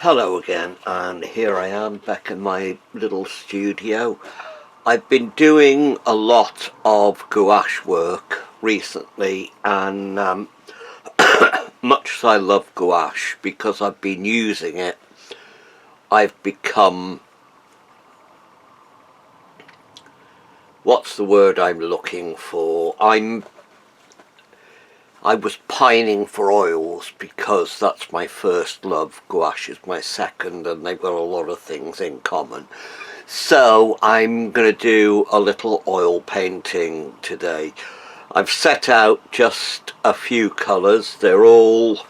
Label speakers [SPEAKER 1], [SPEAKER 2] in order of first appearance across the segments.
[SPEAKER 1] Hello again, and here I am back in my little studio. I've been doing a lot of gouache work recently, and much as I love gouache, because I've been using it, I've become, what's the word I'm looking for? I was pining for oils because that's my first love. Gouache is my second, and they've got a lot of things in common. So I'm going to do a little oil painting today. I've set out just a few colours. They're all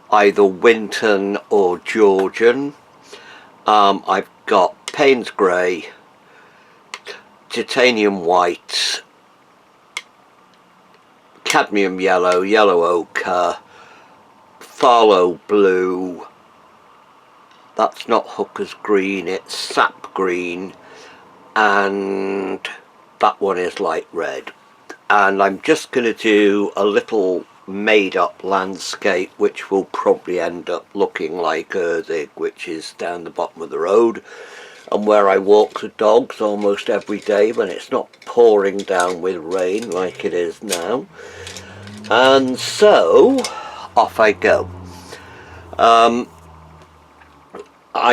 [SPEAKER 1] either Winton or Georgian. I've got Payne's Grey, Titanium White, Cadmium Yellow, Yellow Ochre, Farlow Blue, that's not Hooker's Green, it's Sap Green, and that one is light red. And I'm just going to do a little made up landscape which will probably end up looking like Erddig, which is down the bottom of the road, and where I walk the dogs almost every day when it's not pouring down with rain like it is now. And so off I go. I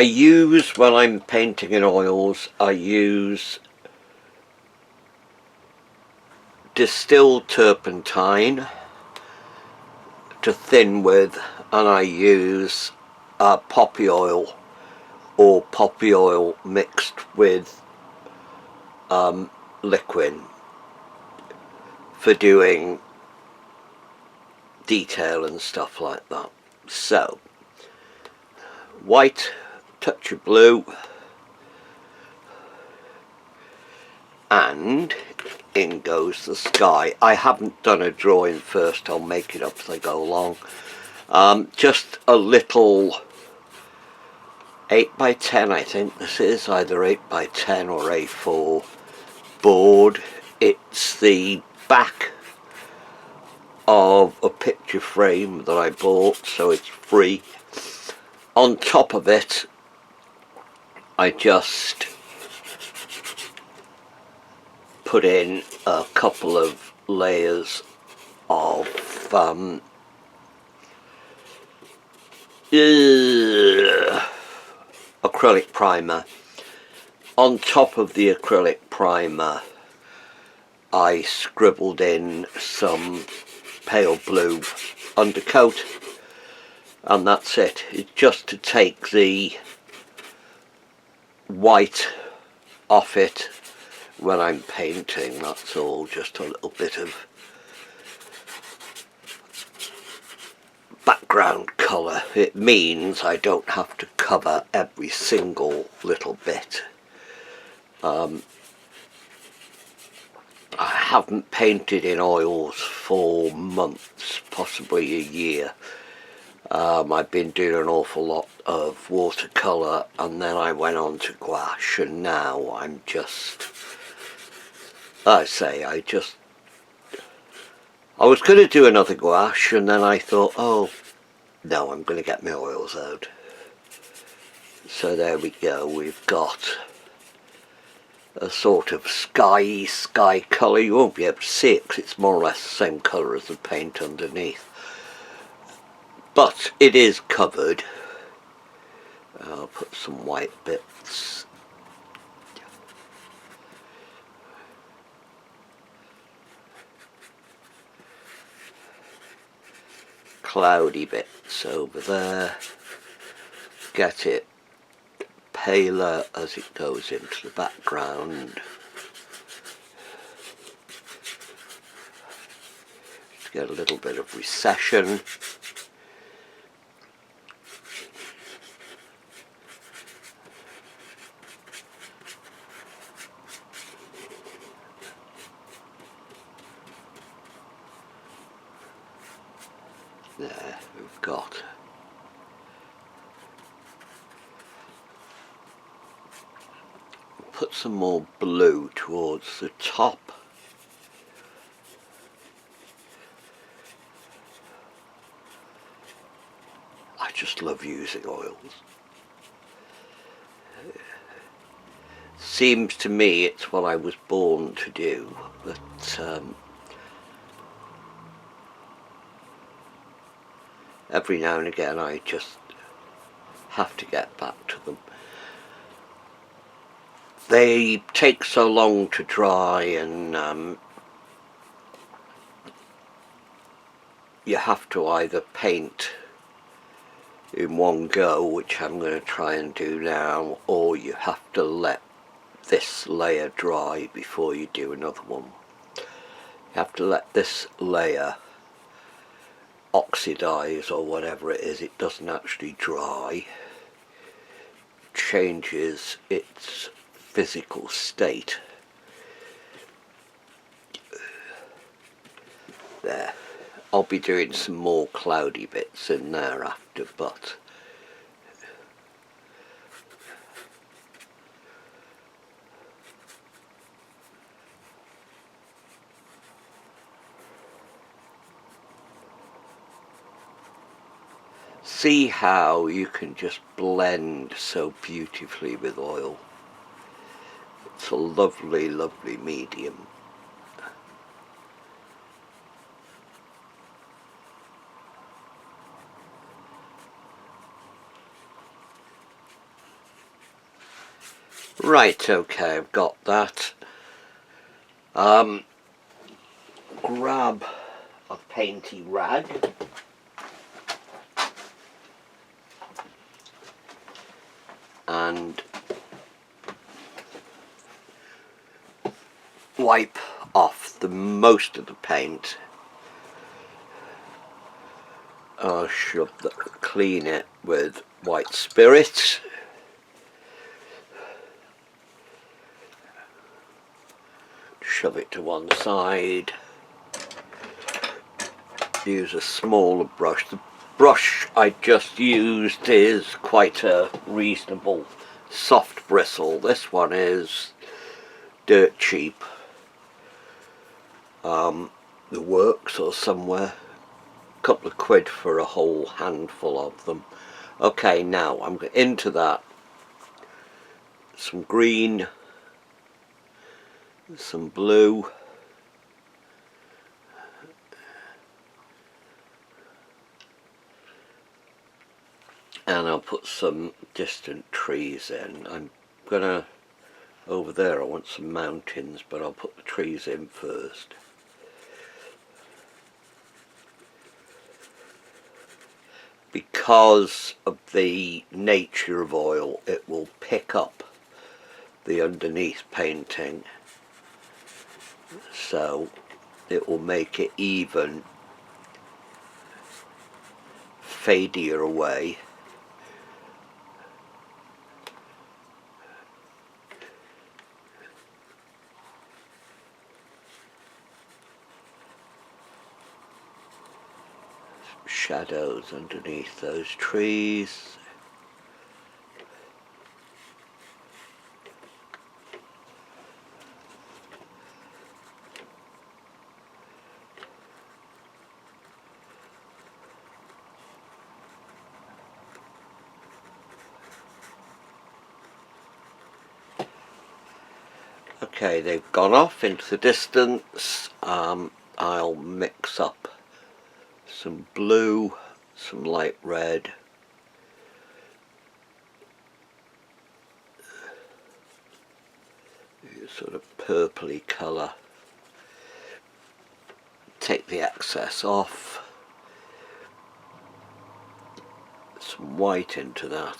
[SPEAKER 1] use, when I'm painting in oils, I use distilled turpentine to thin with, and I use poppy oil, or poppy oil mixed with liquid for doing detail and stuff like that. So white, touch of blue, and in goes the sky. I haven't done a drawing first, I'll make it up as I go along. Just a little 8x10, I think this is, either 8x10 or A4 board. It's the back of a picture frame that I bought, so it's free. On top of it, I just put in a couple of layers of acrylic primer. On top of the acrylic primer, I scribbled in some pale blue undercoat, and that's it. It's just to take the white off it when I'm painting, that's all. Just a little bit of background colour. It means I don't have to cover every single little bit. I haven't painted in oils for months, possibly a year. I've been doing an awful lot of watercolour, and then I went on to gouache, and now I'm just, I was going to do another gouache, and then I thought, oh no, I'm going to get my oils out. So there we go, we've got a sort of sky colour. You won't be able to see it because it's more or less the same colour as the paint underneath, but it is covered. I'll put some white bits. Cloudy bits over there. Get it paler as it goes into the background. Just get a little bit of recession. There we've got put some more blue towards the top. I just love using oils. Seems to me it's what I was born to do, but every now and again I just have to get back to them. They take so long to dry, and you have to either paint in one go, which I'm going to try and do now, or you have to let this layer dry before you do another one. You have to let this layer oxidize, or whatever it is. It doesn't actually dry, changes its physical state. There. I'll be doing some more cloudy bits in there after, but see how you can just blend so beautifully with oil. It's a lovely, lovely medium. Right, okay, I've got that. Grab a painty rag. And wipe off the most of the paint. I'll clean it with white spirit. Shove it to one side. Use a smaller brush. The brush I just used is quite a reasonable soft bristle. This one is dirt cheap. The Works or somewhere. A couple of quid for a whole handful of them. Okay, now I'm into that. Some green, some blue, and I'll put some distant trees in. I'm gonna, over there I want some mountains, but I'll put the trees in first. Because of the nature of oil, it will pick up the underneath painting, so it will make it even fadier away. Shadows underneath those trees. Okay, they've gone off into the distance. I'll mix up some blue, some light red, sort of purpley colour. Take the excess off. Some white into that.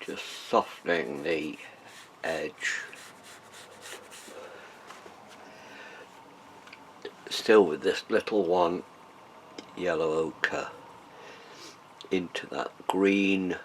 [SPEAKER 1] Just softening the edge. Still with this little one, yellow ochre into that green,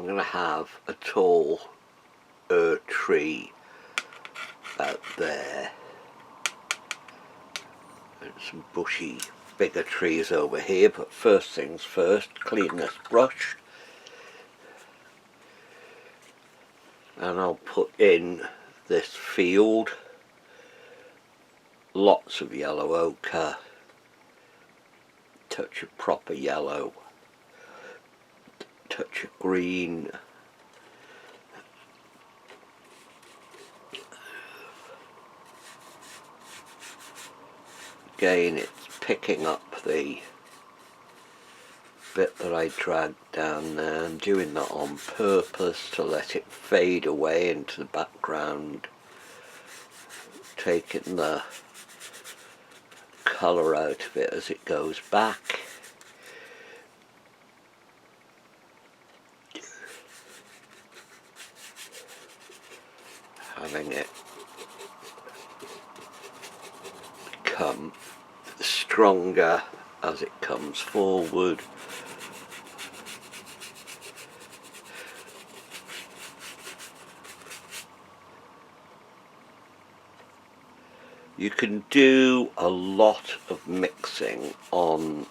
[SPEAKER 1] I'm going to have a tall tree out there and some bushy bigger trees over here, but first things first, clean this brush and I'll put in this field lots of yellow ochre, touch of proper yellow, touch of green, again it's picking up the bit that I dragged down there. I'm doing that on purpose to let it fade away into the background, taking the colour out of it as it goes back. Having it become stronger as it comes forward. You can do a lot of mixing on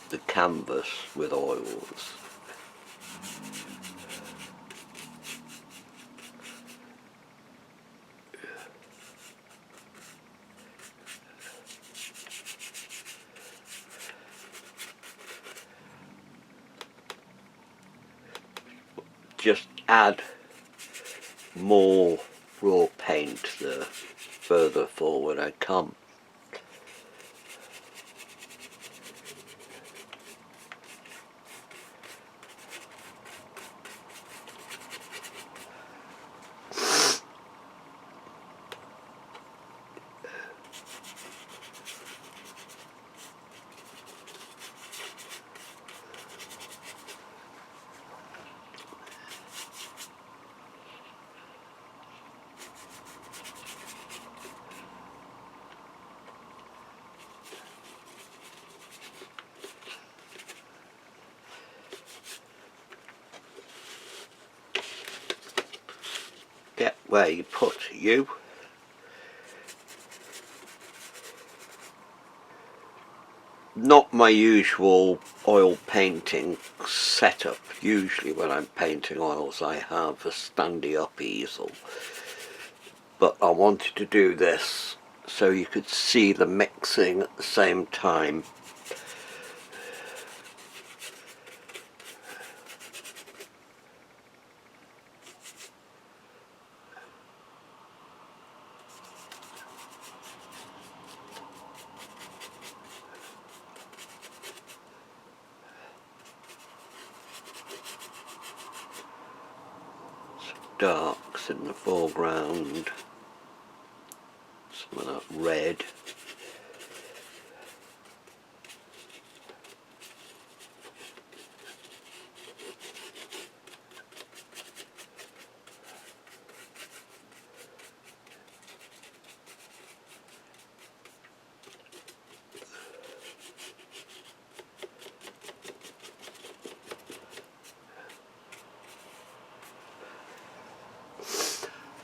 [SPEAKER 1] the canvas with oils. Just add more raw paint the further forward I come. Get where you put you. Not my usual oil painting setup. Usually when I'm painting oils I have a standy up easel, but I wanted to do this so you could see the mixing at the same time. Darks in the foreground, some of that red.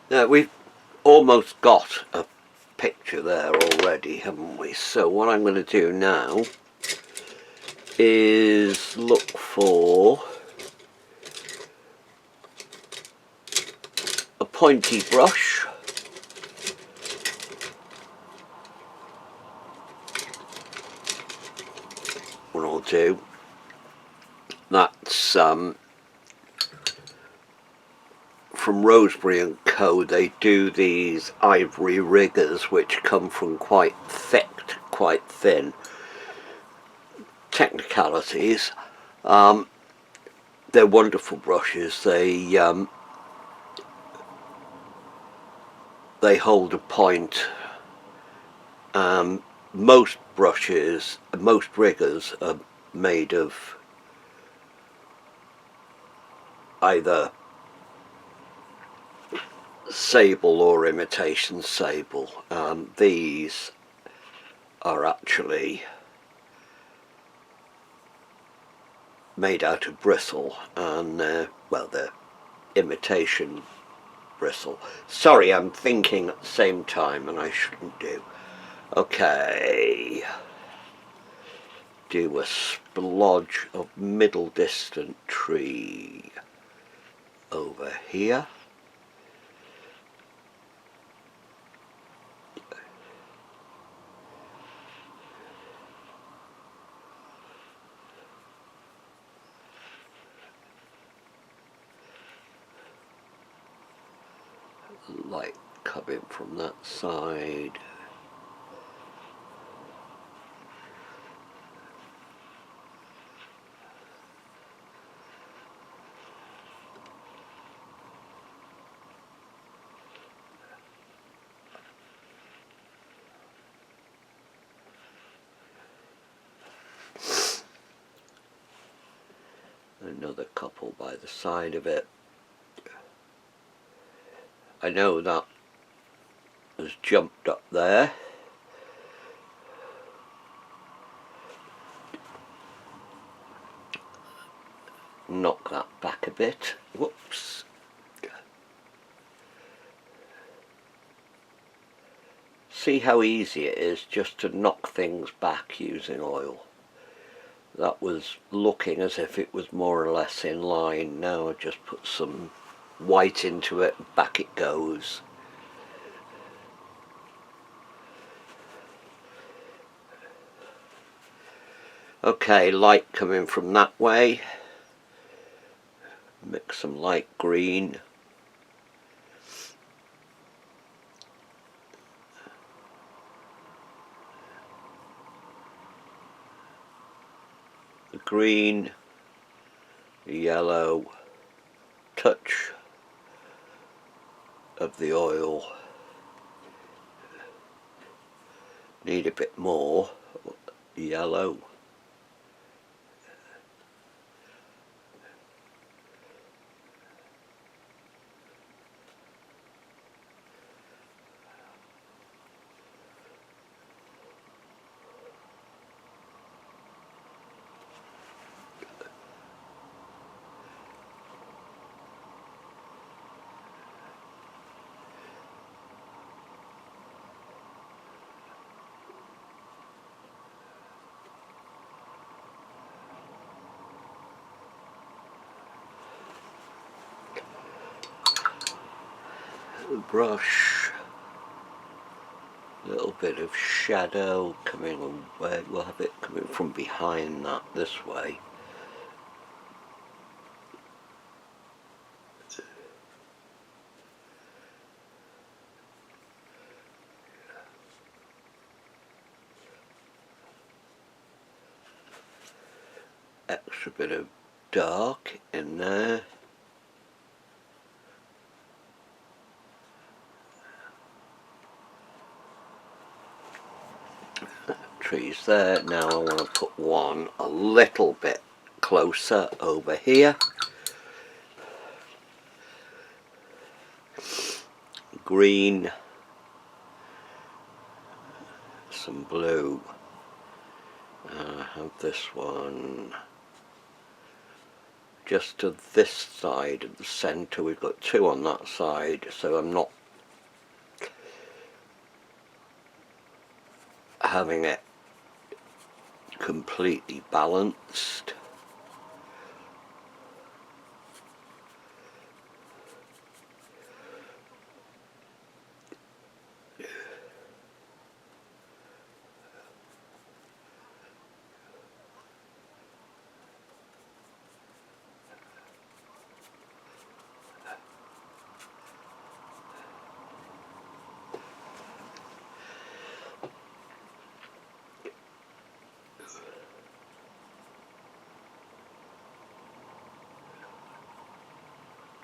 [SPEAKER 1] Now we've almost got a picture there already, haven't we? So what I'm going to do now is look for a pointy brush. What I'll do, that's from Roseberry and Co. They do these ivory riggers which come from quite thick to quite thin. Technicalities. They're wonderful brushes. They hold a point. Most brushes, most riggers are made of either sable or imitation sable. These are actually made out of bristle, and well, they're imitation bristle. Sorry, I'm thinking at the same time, and I shouldn't do. Okay, do a splodge of middle distant tree over here. Light coming from that side. Another couple by the side of it. I know that has jumped up there. Knock that back a bit. Whoops. See how easy it is just to knock things back using oil. That was looking as if it was more or less in line. Now I just put some white into it and back it goes. Okay, light coming from that way. Mix some light green. The green, the yellow, touch of the oil. Need a bit more yellow. The brush, a little bit of shadow coming on where we'll have it coming from behind that this way. Extra bit of dark in there. Trees there. Now I want to put one a little bit closer over here. Green, some blue. I have this one just to this side of the centre. We've got two on that side, so I'm not having it completely balanced.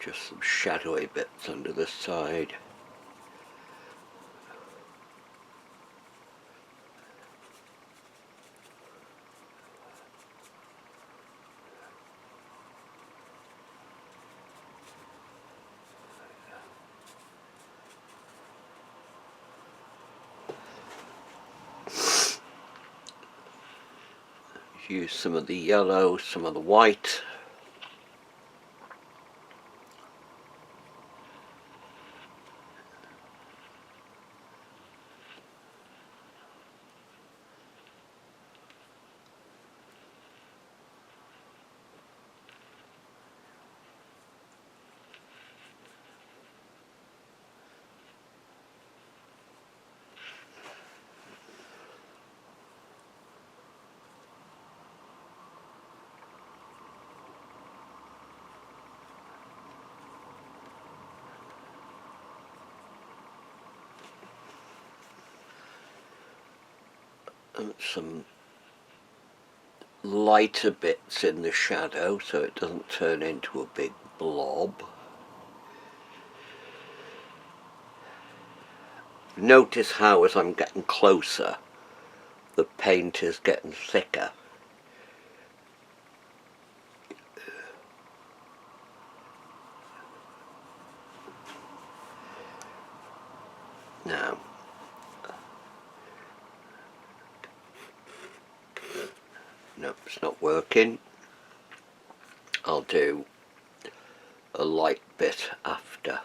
[SPEAKER 1] Just some shadowy bits under this side. Use some of the yellow, some of the white. And some lighter bits in the shadow so it doesn't turn into a big blob. Notice how as I'm getting closer the paint is getting thicker. Now, no, it's not working. I'll do a light bit after.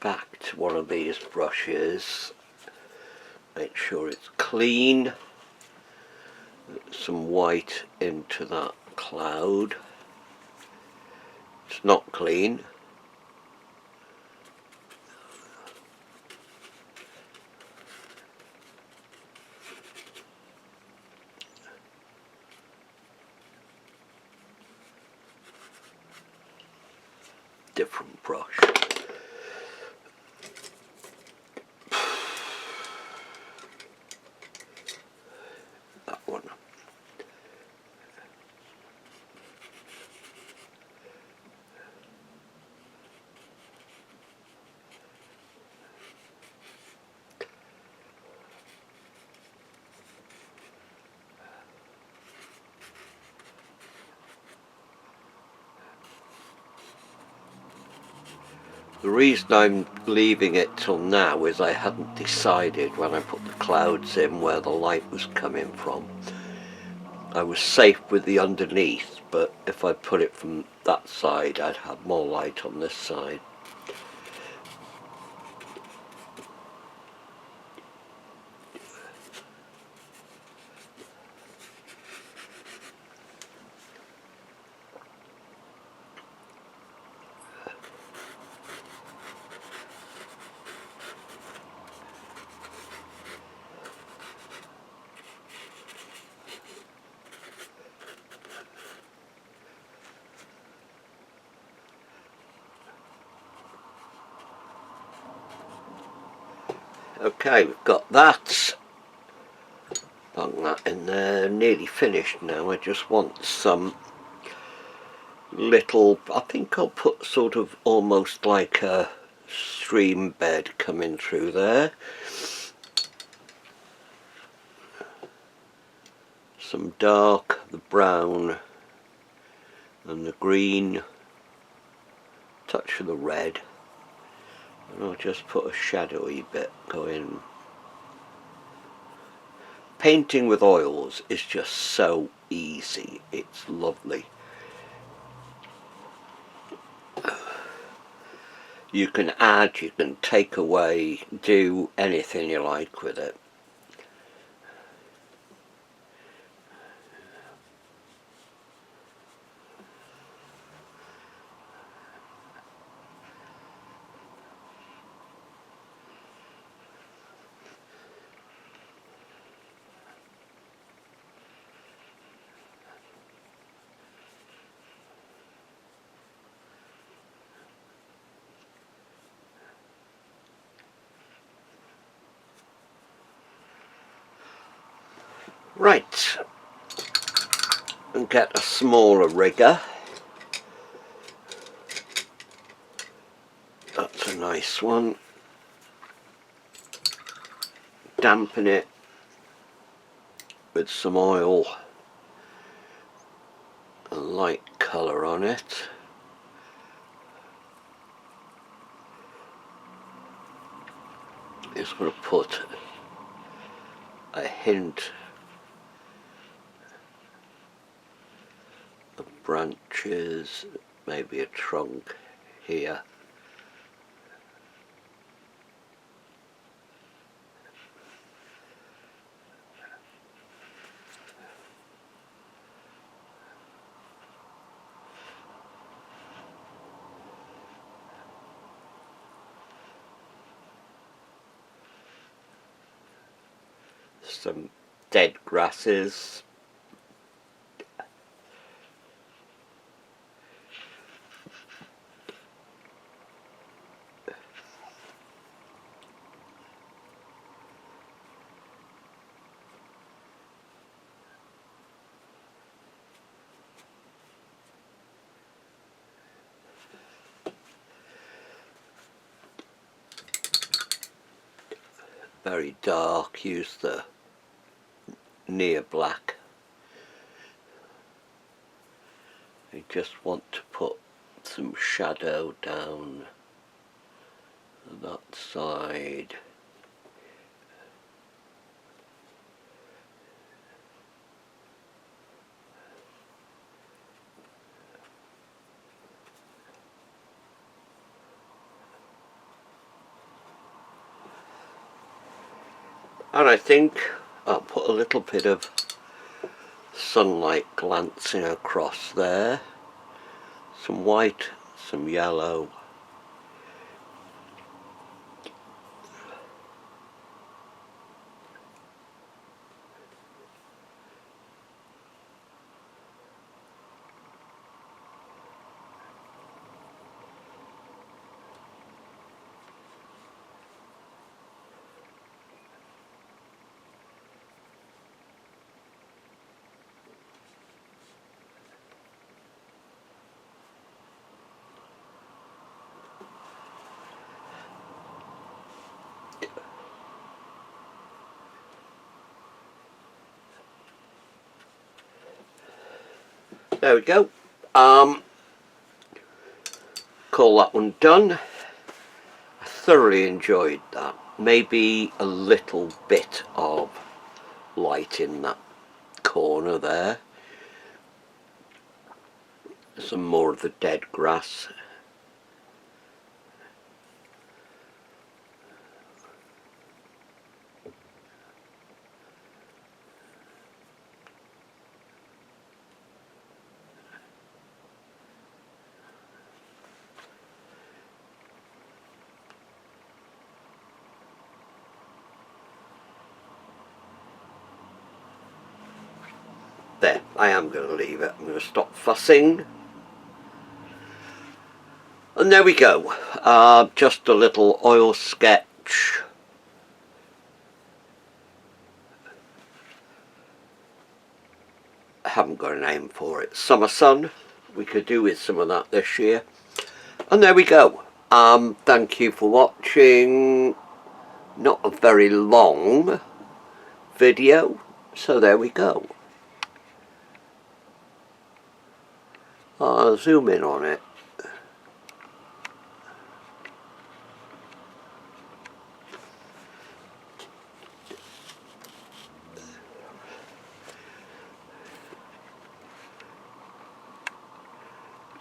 [SPEAKER 1] Back to one of these brushes, make sure it's clean, some white into that cloud. It's not clean. Different brush. That one. The reason I'm leaving it till now is I hadn't decided when I put the clouds in where the light was coming from. I was safe with the underneath, but if I put it from that side I'd have more light on this side. Okay, we've got that. Bung that in there, nearly finished now. I just want some little, I think I'll put sort of almost like a stream bed coming through there. Some dark, the brown and the green, touch of the red, and I'll just put a shadowy bit going. Painting with oils is just so easy, it's lovely. You can add, you can take away, do anything you like with it. Right, and get a smaller rigger. nice one. Dampen it with some oil and light colour on it. Just going to put a hint of branches, maybe a trunk here. Some dead grasses. Very dark, use the near black. You just want to put some shadow down that side. And I think I'll put a little bit of sunlight glancing across there. Some white, some yellow. There we go. Call that one done. I thoroughly enjoyed that. Maybe a little bit of light in that corner there. Some more of the dead grass. There, I am going to leave it. I'm going to stop fussing. And there we go. Just a little oil sketch. I haven't got a name for it. Summer sun. We could do with some of that this year. And there we go. Thank you for watching. Not a very long video. So there we go. I'll zoom in on it.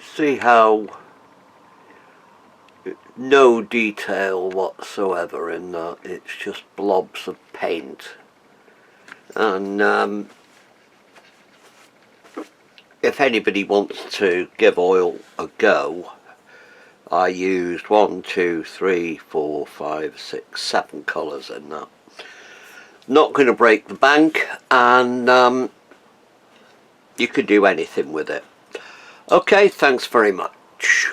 [SPEAKER 1] See how no detail whatsoever in that. It's just blobs of paint. And if anybody wants to give oil a go, I used 1, 2, 3, 4, 5, 6, 7 colours in that. Not going to break the bank, and you could do anything with it. Okay, thanks very much.